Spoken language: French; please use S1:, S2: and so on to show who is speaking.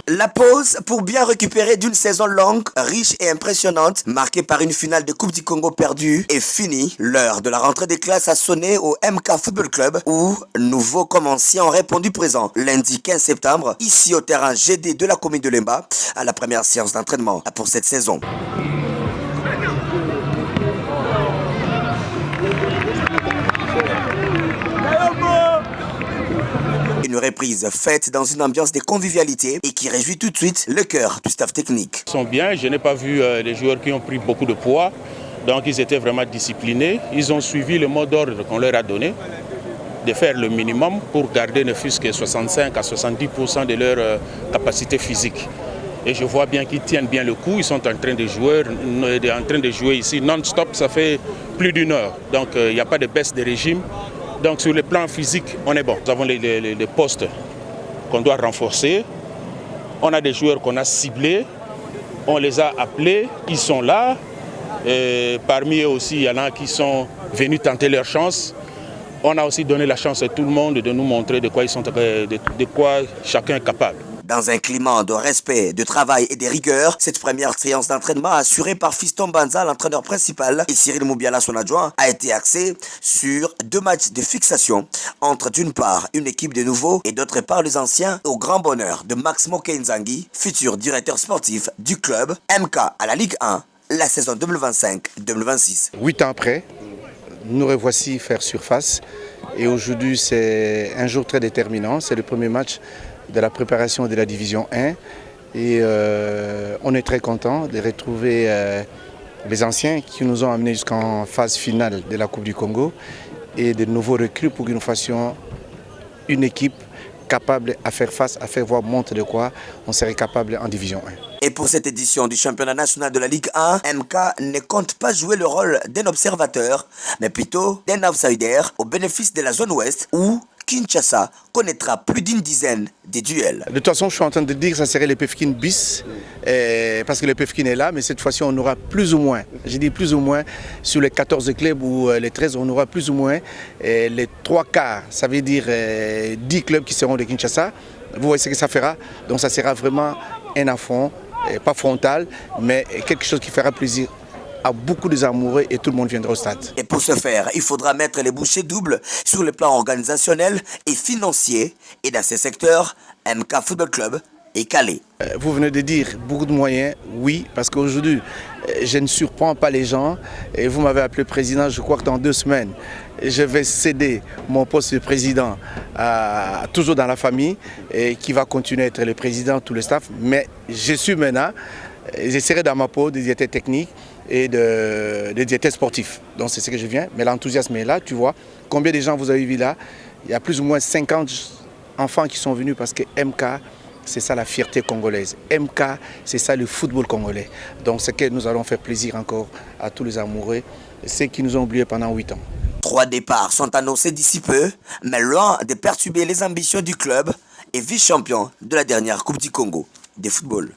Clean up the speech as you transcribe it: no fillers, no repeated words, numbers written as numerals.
S1: La pause pour bien récupérer d'une saison longue, riche et impressionnante, marquée par une finale de Coupe du Congo perdue, est finie. L'heure de la rentrée des classes a sonné au MK Football Club où nouveaux comme anciens ont répondu présent. Lundi 15 septembre, ici au terrain GD de la commune de Lemba, à la première séance d'entraînement pour cette saison. Une reprise faite dans une ambiance de convivialité et qui réjouit tout de suite le cœur du staff technique.
S2: Ils sont bien, je n'ai pas vu les joueurs qui ont pris beaucoup de poids, donc ils étaient vraiment disciplinés. Ils ont suivi le mot d'ordre qu'on leur a donné, de faire le minimum pour garder ne fût-ce que 65 à 70% de leur capacité physique. Et je vois bien qu'ils tiennent bien le coup, ils sont en train de jouer ici non-stop, ça fait plus d'une heure, donc il n'y a pas de baisse de régime. Donc sur le plan physique, on est bon. Nous avons les postes qu'on doit renforcer. On a des joueurs qu'on a ciblés. On les a appelés. Ils sont là. Et parmi eux aussi, il y en a qui sont venus tenter leur chance. On a aussi donné la chance à tout le monde de nous montrer de quoi chacun est capable.
S1: Dans un climat de respect, de travail et de rigueur, cette première séance d'entraînement assurée par Fiston Banza, l'entraîneur principal, et Cyril Moubiala, son adjoint, a été axée sur 2 matchs de fixation entre d'une part une équipe de nouveaux et d'autre part les anciens, au grand bonheur de Max Mokenzangi, futur directeur sportif du club MK à la Ligue 1, la saison 2025-2026.
S3: 8 ans après, nous revoici faire surface et aujourd'hui c'est un jour très déterminant, c'est le premier match de la préparation de la division 1 et on est très content de retrouver les anciens qui nous ont amenés jusqu'en phase finale de la Coupe du Congo et de nouveaux recrues pour que nous fassions une équipe capable à faire face, à faire voir montre de quoi on serait capable en division 1.
S1: Et pour cette édition du championnat national de la Ligue 1, MK ne compte pas jouer le rôle d'un observateur, mais plutôt d'un outsider au bénéfice de la zone ouest où Kinshasa connaîtra plus d'une dizaine de duels.
S3: De toute façon, je suis en train de dire que ça serait le Pefkin bis, parce que le Pefkin est là, mais cette fois-ci, on aura plus ou moins, j'ai dit plus ou moins, sur les 14 clubs ou les 13, on aura plus ou moins les 3 quarts, ça veut dire 10 clubs qui seront de Kinshasa. Vous voyez ce que ça fera, donc ça sera vraiment un affront, pas frontal, mais quelque chose qui fera plaisir à beaucoup des amoureux et tout le monde viendra au stade.
S1: Et pour ce faire, il faudra mettre les bouchées doubles sur le plan organisationnel et financier. Et dans ces secteurs, MK Football Club est calé.
S3: Vous venez de dire beaucoup de moyens, oui, parce qu'aujourd'hui, je ne surprends pas les gens. Et vous m'avez appelé président, je crois que dans 2 semaines, je vais céder mon poste de président toujours dans la famille, et qui va continuer à être le président, tout le staff. Mais je suis maintenant, j'essaierai dans ma peau de directeur technique et de directeur sportif. Donc c'est ce que je viens. Mais l'enthousiasme est là, tu vois. Combien de gens vous avez vu là? Il y a plus ou moins 50 enfants qui sont venus parce que MK, c'est ça la fierté congolaise. MK, c'est ça le football congolais. Donc c'est que nous allons faire plaisir encore à tous les amoureux, ceux qui nous ont oubliés pendant 8 ans.
S1: 3 départs sont annoncés d'ici peu, mais loin de perturber les ambitions du club et vice-champion de la dernière Coupe du Congo de football.